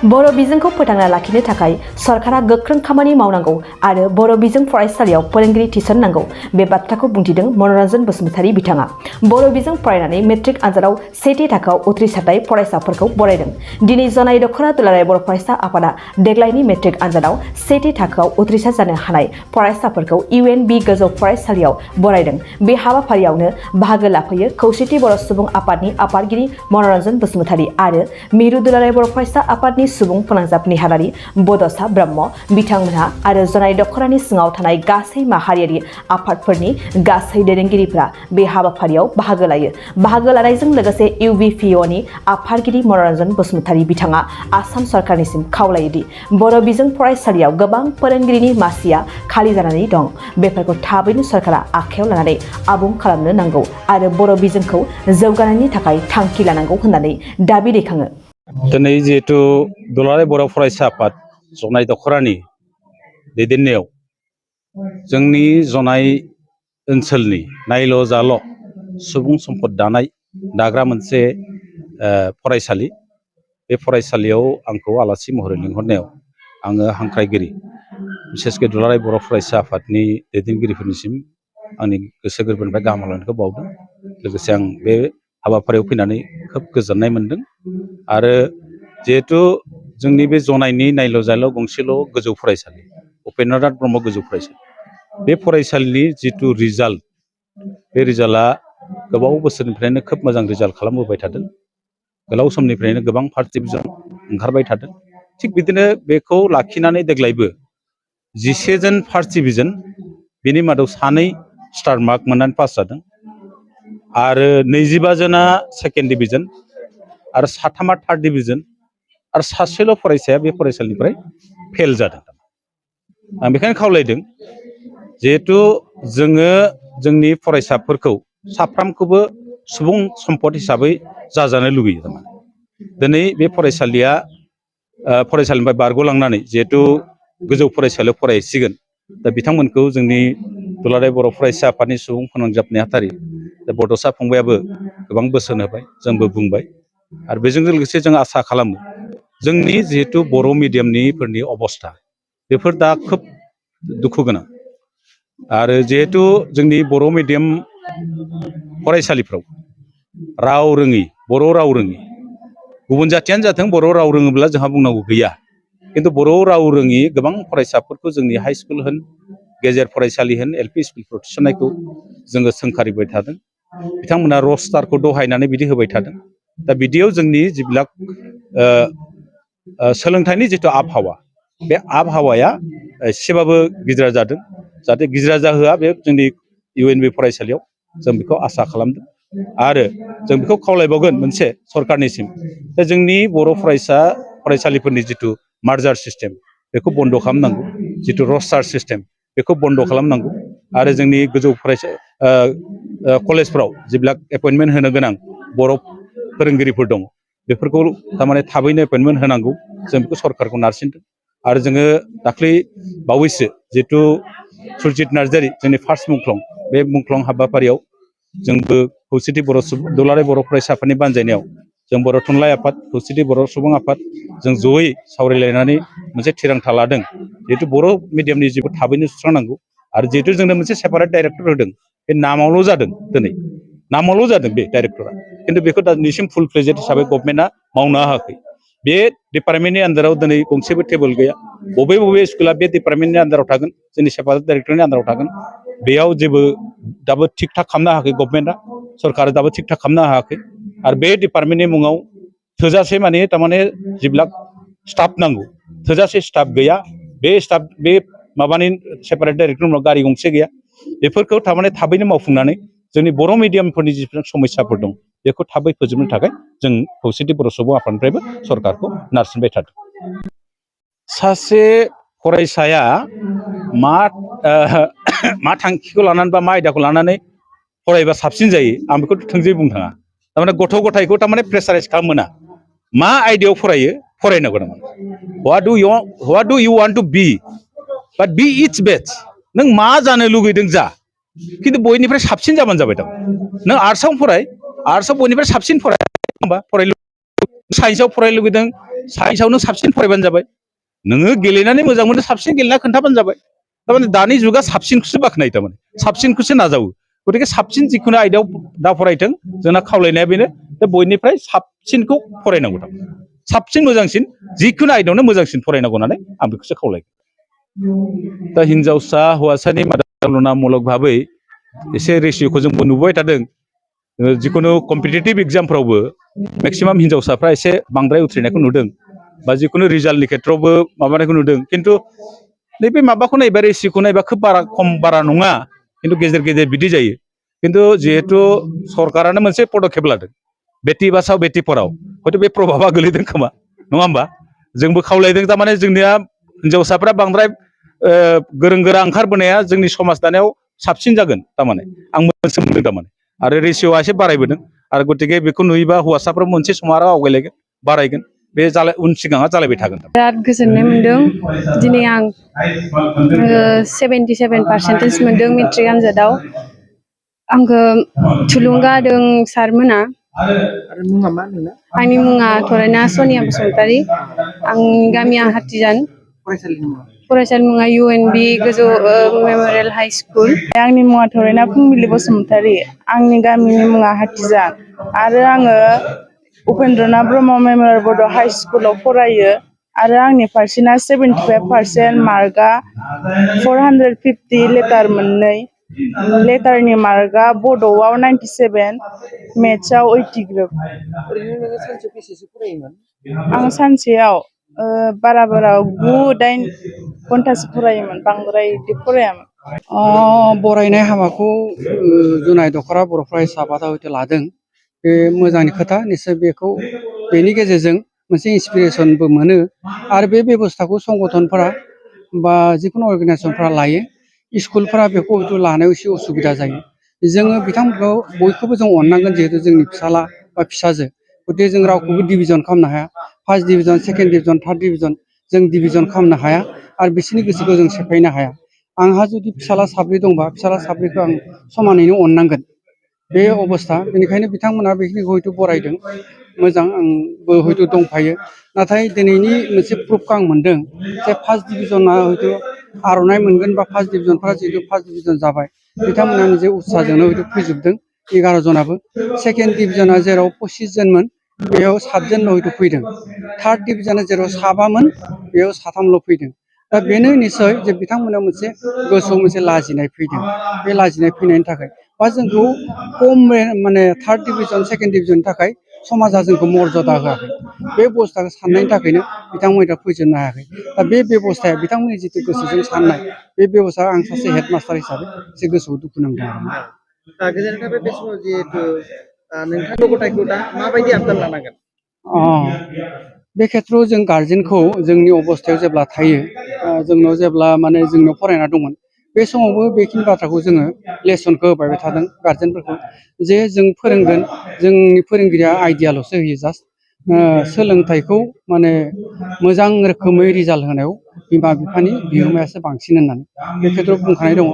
बर' बिजोंखौ फोथांना लाखिनो थाखाय सरकारा गोख्रों खामानि मावनांगौ आरो बर' बिजों फरायसालियाव फोरोंगिरि थिसननांगौ बे बाथ्राखौ बुंथिदों मनरन बसुमतारी बिथाङा बर' बिजों फरायनानै मेट्रिक आनजादाव सेथि थाखोआव उथ्रिसारनाय फरायसाफोरखौ बरायदों। दिनै जनाय दख'रा दुलाराय बर' फरायसा आफादा देग्लायनि मेट्रिक आनजादाव सेथि थाखोआव उथ्रिसार जानो हानाय फरायसाफोरखौ UNB गोजौ फरायसालियाव बरायदों। बे हाबाफारियावनो बाहागो लाफैयो खौसेथि बर' सुबुं आफादनि आफादगिरि मनरन बसुमतारी आरो मिरु दुलाराय बर' फरायसा आफादनि सुबुं फोनांजाब नेहादारि बड'सा ब्रह्म बिथांमोनहा आरो जनाय दख'रानि सिङाव थानाय गासै माहारियारि आफादफोरनि गासै दैदेनगिरिफ्रा बे हाबाफारियाव बाहागो लायो। बाहागो लानायजों लोगोसे UBPOनि आफादगिरि मनरन बसुमतारी बिथाङा आसाम सरकारनिसिम खावलायोदि बर' बिजों फरायसालियाव गोबां फोरोंगिरिनि मासिया खालि जानानै दं। बेफोरखौ थाबैनो सरकारा आखायाव लानानै आबुं खालामनो नांगौ आरो बर' बिजोंखौ जौगानायनि थाखाय थांखि लानांगौ होननानै दाबि दैखाङो। दिनै जिहेतु दुलाराय बर' फरायसा आफाद जनाय दख'रानि दैदेननायाव जोंनि जनाय ओनसोलनि नायल' जाल' सुबुं सम्पद दाग्रा मोनसे फरायसालि, बे फरायसालियाव आंखौ आलासि महरै लिंहरनायाव आङो हांख्रायगिरि बिसेसके दुलाराय बर' फरायसा आफादनि दैदेनगिरिफोरनिसिम आंनि गोसो गोरबोनिफ्राय गाहाम हामलायनायखौ बावदों। लोगोसे आं बे हाबाफारियाव फैनानै खोब गोजोननाय मोनदों आरो जिहेतु जोंनि बे जनायनि नायल' जाल' गंसेल' गोजौ फरायसालि उपेन्द्रनाथ ब्रह्म गोजौ फरायसालि, बे फरायसालिनि जिथु रिजाल्ट, बे रिजाल्टआ गोबाव बोसोरनिफ्रायनो खोब मोजां रिजाल्ट खालामबोबाय थादों। गोलाव समनिफ्रायनो गोबां फार्स्ट डिभिजन ओंखारबाय थादों। थिग बिदिनो बेखौ लाखिनानै देग्लायबो 11 जन फार्स्ट डिभिजन, बेनि मादाव 2 स्टार मार्क मोननानै पास जादों आरो 25 जना सेकेन्ड डिभिजन आरो 3 थार्ड डिभिजन आरो 1 फरायसाया बे फरायसालिनिफ्राय फेल जादों। आं बेखायनो खावलायदों जिहेथु जोङो जोंनि फरायसाफोरखौ साफ्रोमखौबो सुबुं सम्पद हिसाबै जाजानो लुगैयो। दिनै बे फरायसालिया फरायसालिनिफ्राय बारग'लांनानै जिहेतु गोजौ फरायसालियाव फरायहैसिगोन, दा बिथांमोनखौ जोंनि दुलाराय बर' फरायसा आफादनि सुबुं फोनांजाब नेहाथारि बड'सा फंबायाबो गोबां बोसोन होबाय, जोंबो बुंबाय आरो बेजों लोगोसे जों आसा खालामो जोंनि जिहेतु बर' मिडियामनिफोरनि अबस्था बेफोर दा खोब दुखु गोनां आरो जिहेतु जोंनि बर' मिडियाम फरायसालिफ्राव राव रोङि, बर' राव रोङि, गुबुन जाथियानो जाथों बर' राव रोङोब्ला जोंहा बुंनांगौ गैया, खिन्थु बर' राव रोङि गोबां फरायसाफोरखौ जोंनि हाइ स्कुल होन, गेजेर फरायसालि होन, LP स्कुलफ्राव थिसननायखौ जोङो सोंखारिबाय थादों। बिथांमोना रस्टारखौ दहायनानै बिदि होबाय थादों। दा बिदियाव जोंनि जिबिलाक सोलोंथाइनि जिथु आबहावा, बे आबहावाया एसेबाबो गिज्रा जादों। जाहाथे गिज्रा जाहोआ बे जोंनि UNB फरायसालियाव जों बेखौ आसा खालामदों आरो जों बेखौ खावलायबावगोन मोनसे सरकारनिसिम, जोंनि बर' फरायसालिफोरनि जिथु मार्जार सिस्टेम बेखौ बन्द' खालामनांगौ, जिथु रस्टार सिस्टेम बेखौ बन्द' खालामनांगौ आरो जोंनि गोजौ कलेजफ्राव जेब्ला एपइन्टमेन्ट होनो गोनां बर' फोरोंगिरिफोर दं बेफोरखौ थारमाने थाबैनो एपइन्टमेन्ट होनांगौ, जों बेखौ सरकारखौ नारसिनदों। आरो जोङो दाख्लै बावैसो जिथु सुरजित नार्जारि जोंनि फार्स्ट मुंख्लं, बे मुंख्लं हाबाफारियाव जोंबो खौसेथि बर' दुलाराय बर' फरायसा आफादनि बानजायनायाव जों बर' थुनलाइ आफाद, खौसेथि बर' सुबुं आफाद जों जयै सावरायलायनानै मोनसे थिरांथा लादों जिहेतु बर' मिडियामनि जिखौ थाबैनो सुस्रांनांगौ आरो जिहेतु जोंनो मोनसे सेपारेट डाइरेक्टर होदों, बे नामावल' जादों, दिनै नामावल' जादों बे डाइरेक्टरा, खिन्थु बेखौ दिनैसिम फुल फ्लेजेड हिसाबै गभर्नमेन्टआ मावनो हायाखै। बे डिपार्टमेन्टनि आन्दाराव दिनै गंसेबो टेबोल गैया। बबे स्कुला बे डिपार्टमेन्टनि आन्दाराव थागोन, जोंनि सेपारेट डाइरेक्टरनि आन्दाराव थागोन, बेयाव जेबो दाबो थिग थाक खालामनो हायाखै गभर्नमेन्टआ, सरकारा दाबो थिग थाक खालामनो हायाखै आरो बे डिपार्टमेन्टनि मुङाव थोजासे थारमाने जिबिलाक स्टाफ नांगौ, थोजासे स्टाफ गैया। बे माबानि सेपारेट डाइरेक्टरनि उनाव गारि गंसे गैया। बेफोरखौ थारमाने थाबैनो मावफुंनानै जोंनि बर' मिडियामफोरनि जिफोर समस्याफोर दं बेखौ थाबै फोजोबनो थाखाय जों खौसेथि बर' सुबुं आफादनिफ्रायबो सरकारखौ नारसिनबाय थादों। सासे फरायसाया मा थांखिखौ लानानै बा मा आयदाखौ लानानै फरायबा साबसिन जायो आं बेखौ थोंजोङै बुंनो थाङा। थारमाने गथ' गथायखौ थारमाने प्रेसाराइज खालामोना, मा आयदायाव फरायनांगौ नामा, what do you want to be, but be it's best, नों मा जानो लुगैदों जा, खिन्थु बयनिफ्राय साबसिन जाबानो जाबाय। नों आर्ट्सआव फराय, आर्ट्सआव बयनिफ्राय साबसिन फराय, साइन्सआव फरायनो लुगैदों साइन्सआव नों साबसिन फरायबानो जाबाय नोङो गेलेनानै मोजां मोनो साबसिन गेलेना खोन्थाबानो जाबाय थारमाने दानि जुगा साबसिनखौसो बाख्नायो थारमाने साबसिनखौसो नाजावो गतिके साबसिन जिखुनु आयदायाव दा फरायथों जोंना खावलायनाया बेनो जे बयनिफ्राय साबसिनखौ फरायनांगौ थारमाने साबसिन मोजांसिन जिखुनु आयदायावनो मोजांसिन फरायनांगौ होननानै आं बेखौसो खावलायगोन दा हिनजावसा हौवासानि तुलनामुलक भाबै एसे रेसिय'खौ जोंबो नुबाय थादों जिखुनु कम्पिटिटिभ एग्जामफ्रावबो मेक्सिमाम हिनजावसाफ्रा एसे बांद्राय उथ्रिनायखौ नुदों बा जिखुनु रिजाल्टनि खेथ्रआवबो माबानायखौ नुदों खिन्थु नैबे माबाखौ नायबा रेसिय'खौ नायबा खोब बारा खम बारा नङा खिन्थु गेजेर गेजेर बिदि जायो खिन्थु जिहेथु सरकारानो मोनसे पदक्षेप लादों बेटि बासाव बेटि पढ़ाव हयथ' बे प्रभाबा गोलैदों खोमा नङा होमबा जोंबो खावलायदों थारमाने जोंनिया हिनजावसाफ्रा बांद्राय गोरों गोरा ओंखारबोनाया जोंनि समाज दानायाव साबसिन जागोन थारमाने आं मोनसे मोनदों थारमाने आरो रेसिय'आ एसे बारायबोदों आरो गतिके बेखौ नुयोबा हौवासाफ्रा मोनसे समाव आरो आवगायलायगोन बारायगोन बे उन सिगाङा जालायबाय थागोन बिराद गोजोननाय मोनदों दिनै आं 77% मोनदों मेट्रिक आनजादाव आंखौ थुलुंगा होदों सारमोना आंनि मुङा थरायना सनिया बसुमतारी आंनि गामिया हाथिजान फरायसालि मुङा UNB गोजौ मेम'रियेल हाइ स्कुल आंनि मुङा थरायना फुंबिलि बसुमतारी आंनि गामिनि मुङा हाथिजान आरो आङो उपेन्द्रनाथ ब्रह्म मेम'रियेल बड' हाइ स्कुलाव फरायो आरो आंनि पारसेन्टआ 75% मार्कआ 450 लेटार मोननै लेटारनि मार्कआ बड'आव 97 मेथ्सआव 80 ग्रोब आं सानसेयाव बारा 9-8 घन्टासो फरायोमोन बांद्राय बिदि फरायामोन बरायनाय हाबाखौ जुनाय दख'रा बर' फरायसा आफादा हयथ' लादों बे मोजांनि खोथा निस्सय बेखौ बेनि गेजेरजों मोनसे इन्सपिरेसनबो मोनो आरो बे बेबस्थाखौ संगठनफोरा बा जिखुनु अर्गानाइजेसनफोरा लायो स्कुलफोरा बेखौ हयथ' लानायाव एसे उसुबिदा जायो जोङो बिथांमोनखौ बयखौबो जों अननांगोन जिहेतु जोंनि फिसाला बा फिसाजो गतिके जों रावखौबो डिभिजन खालामनो हाया first division second division third division जों डिभिजन खालामनो हाया आरो बिसोरनि गोसोखौ जों सेफायनो हाया आंहा जुदि फिसाला साब्रै दंबा फिसाला साब्रैखौ आं समानैनो अननांगोन बे अबस्था बेनिखायनो बिथांमोना बेखिनिखौ हयथ' बरायदों मोजां आंबो हयथ' दंफायो नाथाय दिनैनि मोनसे प्रुफखौ आं मोनदों जे फार्स्ट डिभिजना हयथ' आर'नाइ मोनगोन बा फार्स्ट डिभिजनफ्रा जिहेतु फार्स्ट डिभिजन जाबाय बिथांमोना निजे उत्साहजोंनो हयथ' फैजोबदों 11 जनाबो सेकेन्ड डिभिजना जेराव 25 जनमोन बेयाव 7 जनल' हयथ' फैदों थार्ड डिभिजना जेराव 7मोन बेयाव 3ल' फैदों दा बेनो निस्सय जे बिथांमोना मोनसे गोसोआव मोनसे लाजिनाय फैदों बे लाजिनाय फैनायनि थाखाय बा जोंखौ खम माने थार्ड डिभिजन सेकेन्ड डिभिजननि थाखाय समाजा जोंखौ मर्यादा होआखै बे बेबस्थाखौ साननायनि थाखायनो बिथांमोना फोजोबनो हायाखै दा बे बेबस्थाया बिथांमोननि जिथु गोसोजों साननाय बे बेबस्था आं सासे हेडमास्टार हिसाबै एसे गोसोआव दुखु नांदों गोजोननाय थाबाय बे समाव जिहेतु नोंथांनि गथायखौ दा माबायदि आबदाल लानांगोन बे खेथ्रआव जों गार्जेनखौ जोंनि अबस्थायाव जेब्ला थायो जोंनाव जेब्ला माने जोंनाव फरायना दंमोन बे समावबो बेखिनि बाथ्राखौ जोङो लेसनखौ होबाय थादों गार्जेनफोरखौ जे जों फोरोंगोन जोंनि फोरोंगिरिया आइडियाल'सो होयो जास्ट सोलोंथाइखौ माने मोजां रोखोमै रिजाल्ट होनायाव बिमा बिफानि बिहोमायासो बांसिन होननानै बे खेथ्रआव बुंखानाय दङ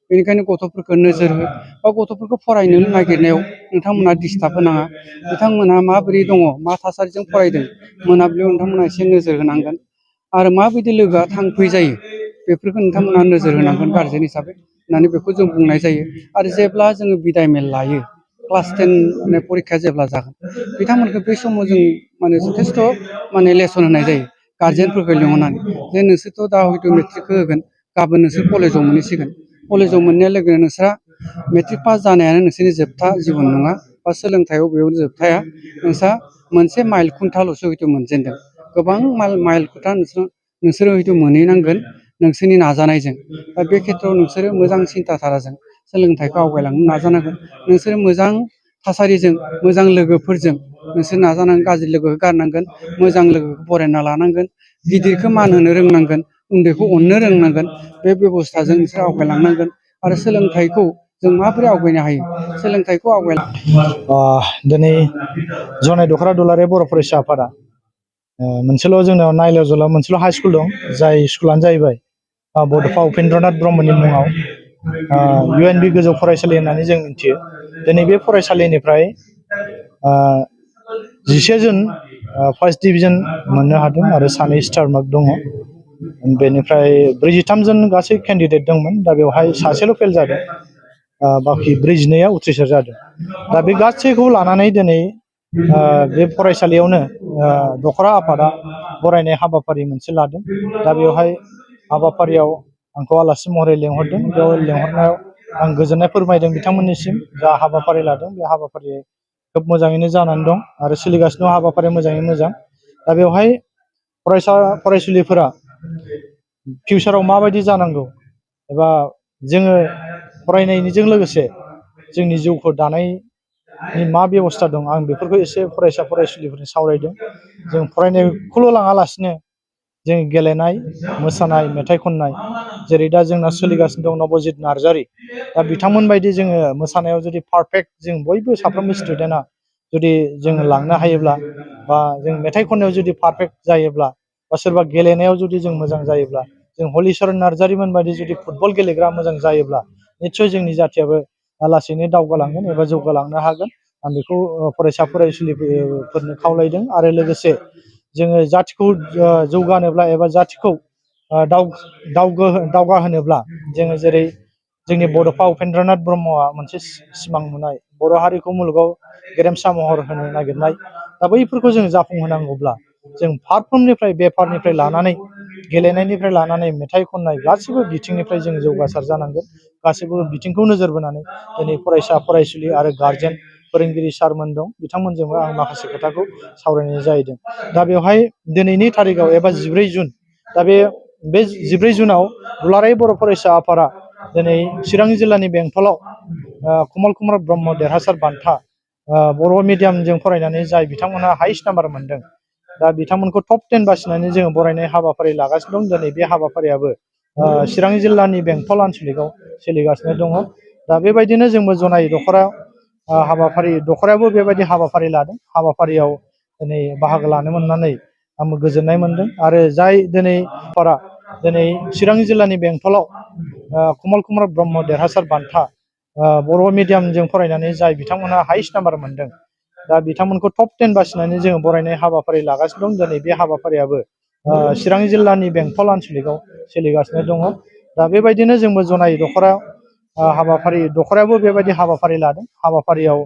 बेनिखायनो गथ'फोरखौ नोजोर हो बा गथ'फोरखौ फरायनो नागिरनायाव नोंथांमोना डिस्टार्ब होनाङा बिथांमोनहा माबोरै दङ मा थासारिजों फरायदों मोनाबिलियाव नोंथांमोना एसे नोजोर होनांगोन आरो माबायदि लोगोआ थांफै जायो बेफोरखौ नोंथांमोना नोजोर होनांगोन गार्जेन हिसाबै होननानै बेखौ जों बुंनाय जायो आरो जेब्ला जोङो बिदाय मेल लायो क्लास 10 माने परिखा जेब्ला जागोन बिथांमोनखौ बे समाव जों माने जथेस्थ' माने लेसन होनाय जायो गार्जेनफोरखौ लिंहरनानै जे नोंसोरथ' दा हयथ' मेट्रिकखौ होगोन गाबोन नोंसोर कलेजाव मोनहैसिगोन कलेजाव मोननाय लोगो नोंस्रा मेट्रिक पास जानायानो नोंसोरनि जोबथा जिबन नङा बा सोलोंथाइयाव बेयाव जोबथाया नोंस्रा मोनसे माइल खुन्थाल'सो हयथ' मोनजेनदों गोबां माइल खुन्था नोंसोरो हयथ' मोनहैनांगोन नोंसोरनि नाजानायजों दा बे खेथ्रआव नोंसोरो मोजां सिन्था धाराजों सोलोंथाइखौ आवगायलांनो नाजानांगोन नोंसोरो मोजां थासारिजों मोजां लोगोफोरजों नोंसोर नाजानांगोन गाज्रि लोगोखौ गारनांगोन मोजां लोगोखौ बरायना लानांगोन गिदिरखौ मान होनो रोंनांगोन उन्दैखौ अननो रोंनांगोन बे बेबस्थाजों नोंसोर आवगायलांनांगोन आरो सोलोंथाइखौ जों माबोरै आवगायनो हायो सोलोंथाइखौ दिनै जनाय दख'रा दुलाराय बर' फरायसा आफादा मोनसेल' जोंनाव नायलाव जलाव मोनसेल' हाइ स्कुल दं जाय स्कुलानो जाहैबाय बड'फा उपेन्द्रनाथ ब्रह्मनि मुङाव UNB गोजौ फरायसालि होननानै जों मिथियो दिनै बे फरायसालिनिफ्राय 11 जन फार्स्ट डिभिजन मोननो हादों आरो सानै स्टार मार्क दङ। बेनिफ्राय 43 जन गासै केन्डिडेट दंमोन, दा बेवहाय सासेल' फेल जादों, बाखि 42आ उथ्रिसार जादों। दा बे गासैखौ लानानै दिनै बे फरायसालियावनो दखरा आफादा बरायनाय हाबाफारि मोनसे लादों। दा बेवहाय हाबाफारियाव आंखौ आलासि महरै लेंहरदों। बेयाव लेंहरनायाव आं गोजोननाय फोरमायदों बिथांमोननिसिम। जा हाबाफारि लादों बे हाबाफारिया खोब मोजाङैनो जानानै दं आरो सोलिगासिनो दं हाबाफारिया मोजाङै मोजां। दा बेवहाय फरायसा फरायसुलिफोरा फिउचाराव माबायदि जानांगौ एबा जोङो फरायनायनिजों लोगोसे जोंनि जिउखौ दानायनि मा बेबस्था दं, आं बेफोरखौ एसे फरायसा फरायसुलिफोरजों सावरायदों। जों फरायनायखौल' लाङालासिनो जों गेलेनाय, मोसानाय, मेथाइ खननाय, जेरै दा जोंना सोलिगासिनो दं नबजित नार्जारि, दा बिथांमोन बायदि जोङो मोसानायाव जुदि पारफेक्ट जों बयबो साफ्रोमबो स्टुडेन्टआ जुदि जोङो लांनो हायोब्ला, बा जों मेथाइ खननायाव जुदि पारफेक्ट जायोब्ला, बा सोरबा गेलेनायाव जुदि जों मोजां जायोब्ला, जों हलिचरन नार्जारिमोन बायदि जुदि फुटबल गेलेग्रा मोजां जायोब्ला, निस्सय जोंनि जाथियाबो लासैनो दावगालांगोन एबा जौगालांनो हागोन। आं बेखौ फरायसा फरायसुलिफोरनो खावलायदों। आरो लोगोसे जोङो जाथिखौ जौगानोब्ला एबा जाथिखौ दावगाहोनोब्ला जोङो जेरै जोंनि बड'फा उपेन्द्रनाथ ब्रह्मआ मोनसे सिमां नुनाय बर' हारिखौ मुलुगाव गेरेमसा महर होनो नागिरनाय, दा बैफोरखौ जों जाफुंहोनांगौब्ला जों फारफ्रोमनिफ्राय बेफारनिफ्राय लानानै गेलेनायनिफ्राय लानानै मेथाइ खननाय गासैबो बिथिंनिफ्राय जों जौगासार जानांगोन। गासैबो बिथिंखौ नोजोर बोनानै दिनै फरायसा फरायसुलि आरो गारजेन फोरोंगिरि सारमोन दं, बिथांमोनजोंबो आं माखासे खोथाखौ सावरायनाय जाहैदों। दा बेवहाय दिनैनि थारिखआव एबा 14 जुन, दा बे 14 जुनाव दुलाराय बर' फरायसा आफादा दिनै चिरां जिल्लानि बेंटलाव कमल कुमार ब्रह्म देरहासार बान्था बर' मिडियामजों फरायनानै जाय बिथांमोनहा हाइस्ट नाम्बार मोनदों, दा बिथांमोनखौ टप 10 बासिनानै जोङो बरायनाय हाबाफारि लागासिनो दं। दिनै बे हाबाफारियाबो चिरां जिल्लानि बेंटल आनसलिकआव सोलिगासिनो दङ। दा बेबायदिनो जोंबो जनाय दखरायाबो बेबायदि हाबाफारि लादों। हाबाफारियाव दिनै बाहागो लानो मोननानै आंबो गोजोननाय मोनदों। आरो जाय दिनै चिरां जिल्लानि बेंटलाव कमल कुमार ब्रह्म देरहासार बान्था बर' मिडियामजों फरायनानै जाय बिथांमोनहा हाइस्ट नाम्बार मोनदों, दा बिथांमोनखौ टप 10 बासिनानै जोङो बरायनाय हाबाफारि लागासिनो दं। दिनै बे हाबाफारियाबो चिरां जिल्लानि बेंटल आनसलिकआव सोलिगासिनो दङ। दा बेबायदिनो जोंबो जनाय दखरायाबो बेबायदि हाबाफारि लादों। हाबाफारियाव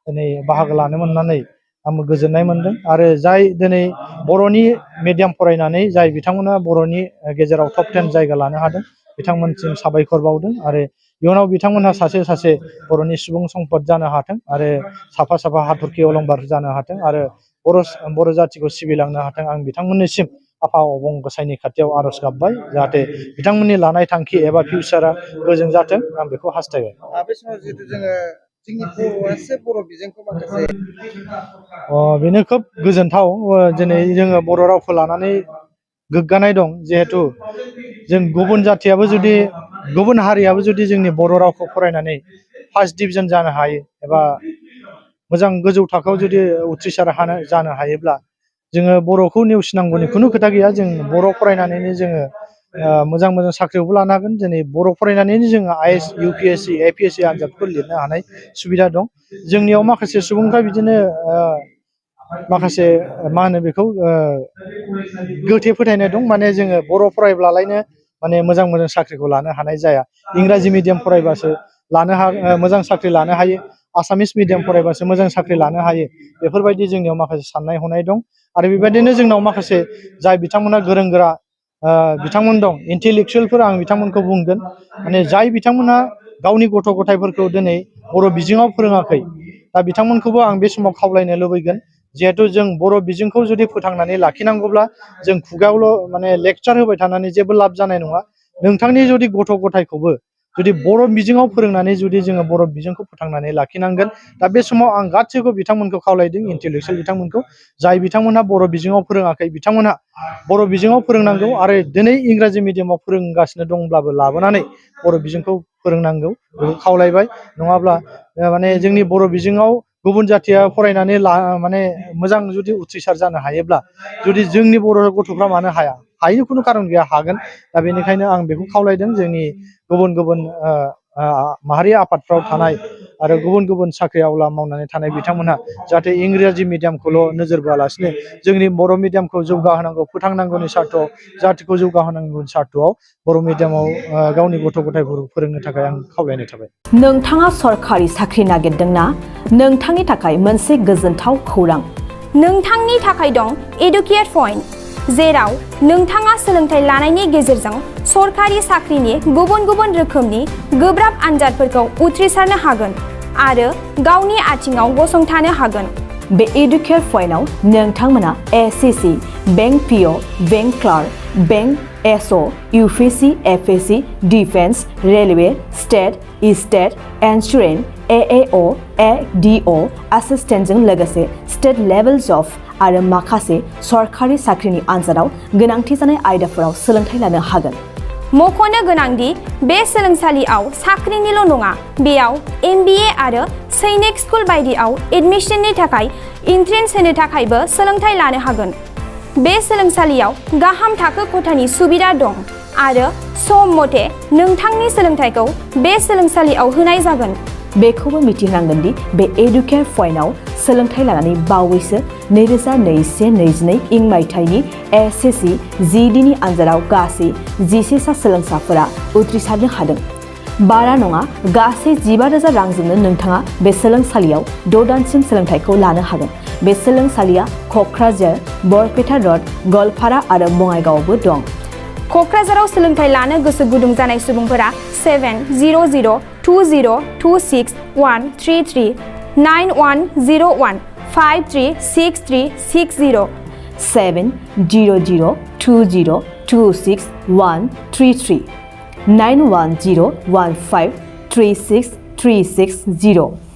दिनै बाहागो लानो मोननानै आंबो गोजोननाय मोनदों। आरो जाय दिनै बर'नि मिडियाम फरायनानै जाय बिथांमोना बर'नि गेजेराव टप 10 जायगा लानो हादों, बिथांमोनसिम साबायखर बावदों। आरो इयुनाव बिथांमोनहा सासे सासे बर'नि सुबुं सम्पद जानो हाथों आरो साफा साफा हाथरखि अलंबार जानो हाथों आरो बर' जाथिखौ सिबिलांनो हाथों। आं बिथांमोननिसिम आफा अबं गसाइनि खाथियाव आर'ज गाबबाय, जाहाथे बिथांमोननि लानाय थांखि एबा फिउचारा गोजों जाथों, आं बेखौ हास्थायबाय। बे समाव जिहेतु जोङो जोंनि बर'आसो बर' बिजोंखौ माखासे बेनो खोब गोजोनथाव। दिनै जोङो बर' रावखौ लानानै गोग्गानाय दं। जिहेथु जों गुबुन जाथियाबो जुदि गुबुन हारियाबो जुदि जोंनि बर' रावखौ फरायनानै फार्स्ट डिभिजन जानो हायो एबा मोजां गोजौ थाखोआव जुदि उथ्रिसार जानो हायोब्ला, जोङो बर'खौ नेवसिनांगौनि खुनु खोथा गैया। जों बर' फरायनानैनो जोङो मोजां मोजां साख्रियावबो लानो हागोन। दिनै बर' फरायनानैनो जोङो IAS, UPSC, APSC आनजादफोर लिरनो हानाय सुबिदा दं। जोंनियाव माखासे सुबुंफ्रा बिदिनो माखासे मा होनो बेखौ गोथे फोथायनाय दं। माने जोङो बर' फरायब्लालायनो माने मोजां मोजां साख्रिखौ लानो हानाय जाया, इंराजि मिडियाम फरायबासो मोजां साख्रि लानो हायो, आसामिस मिडियाम फरायबासो मोजां साख्रि लानो हायो, बेफोरबायदि जोंनियाव माखासे साननाय हनाय दं। आरो बेबायदिनो जोंनाव माखासे जाय बिथांमोना गोरों गोरा बिथांमोन दं, इन्टेलेक्सुयेलफोर, आं बिथांमोनखौ बुंगोन, माने जाय बिथांमोना गावनि गथ' गथायफोरखौ दिनै बर' बिजोङाव फोरोङाखै, दा बिथांमोनखौबो आं बे समाव खावलायनो लुबैगोन। जिहेथु जों बर' बिजोंखौ जुदि फोथांनानै लाखिनांगौब्ला जों खुगायावल' माने लेक्सार होबाय थानानै जेबो लाब जानाय नङा। नोंथांनि जुदि गथ' गथायखौबो जुदि बर' बिजोङाव फोरोंनानै जुदि जोङो बर' बिजोंखौ फोथांनानै लाखिनांगोन। दा बे समाव आं गासैबो बिथांमोनखौ खावलायदों, इन्टेलेक्सुयेल बिथांमोनखौ, जाय बिथांमोनहा बर' बिजोङाव फोरोङाखै, बिथांमोनहा बर' बिजोङाव फोरोंनांगौ। आरो दिनै इंराजि मिडियामाव फोरोंगासिनो दंब्लाबो लाबोनानै बर' बिजोंखौ फोरोंनांगौ, बेखौ खावलायबाय। नङाब्ला माने जोंनि बर' बिजोङाव गुबुन जाथिया फरायनानै माने मोजां जुदि उथ्रिसार जानो हायोब्ला, जुदि जोंनि बर' गथ'फ्रा मानो हाया? हायैनि खुनु खारन गैया, हागोन। दा बेनिखायनो आं बेखौ खावलायदों जोंनि गुबुन गुबुन माहारि आफादफ्राव थानाय आरो गुबुन गुबुन साख्रि आवला मावनानै थानाय बिथांमोनहा जाहाथे इंराजि मिडियामखौल' नोजोर बोआलासिनो जोंनि बर' मिडियामखौ जौगाहोनांगौ फोथांनांगौनि सार्थ'आव जाथिखौ जौगाहोनांगौनि सार्थ'आव बर' मिडियामाव गावनि गथ' गथायफोरखौ फोरोंनो थाखाय आं खावलायनाय थाबाय। नोंथाङा सरखारि साख्रि नागिरदोंना? नोंथांनि थाखाय मोनसे गोजोनथाव खौरां। नोंथांनि थाखाय दं एडुकेट पइन्ट, जेराव नोंथाङा सोलोंथाइ लानायनि गेजेरजों सरखारि साख्रिनि गुबुन गुबुन रोखोमनि गोब्राब आनजादफोरखौ उथ्रिसारनो हागोन आरो गावनि आथिङाव गसंथानो हागोन। बे एडुकेट पइन्टआव नोंथांमोना SSC, bank PO, bank clerk, bank SO, UPSC, FSC, defence, railway, state insurance, AAO, ADO एसिस्टेन्टजों लोगोसे स्टेट लेभेल जब आरो माखासे सरखारि साख्रिनि आनजादाव गोनांथि जानाय आयदाफोराव सोलोंथाइ लानो हागोन। मख'नो गोनांदि बे सोलोंसालियाव साख्रिनिल' नङा, बेयाव MBA आरो सैनिक स्कुल बायदियाव एडमिशननि थाखाय एन्ट्रेन्स होनो थाखायबो सोलोंथाइ लानो हागोन। बे सोलोंसालियाव गाहाम थाखो खथानि सुबिदा दं आरो सम मथे नोंथांनि सोलोंथाइखौ बे सोलोंसालियाव होनाय जागोन। बेखौबो मिथिनांगोन दि बे एडुकेट पइन्टआव सोलोंथाइ लानानै बावैसो 2021-22 मायथाइनि एसएससि जिडिनि आनजादाव गासै 11 सा सोलोंसाफोरा उथ्रिसारनो हादों। बारा नङा, गासै 15,000 रांजोंनो नोंथाङा बे सोलोंसालियाव 6 दानसिम सोलोंथाइखौ लानो हागोन। बे सोलोंसालिया क'क्राझार, बरपेटा र'ड, गवालपारा आरो बङाइगावआवबो दं। क'क्राझाराव सोलोंथाइ लानो गोसो गुदुं जानाय सुबुंफोरा 700-226-133 9101-536360 700-226-133 9101536360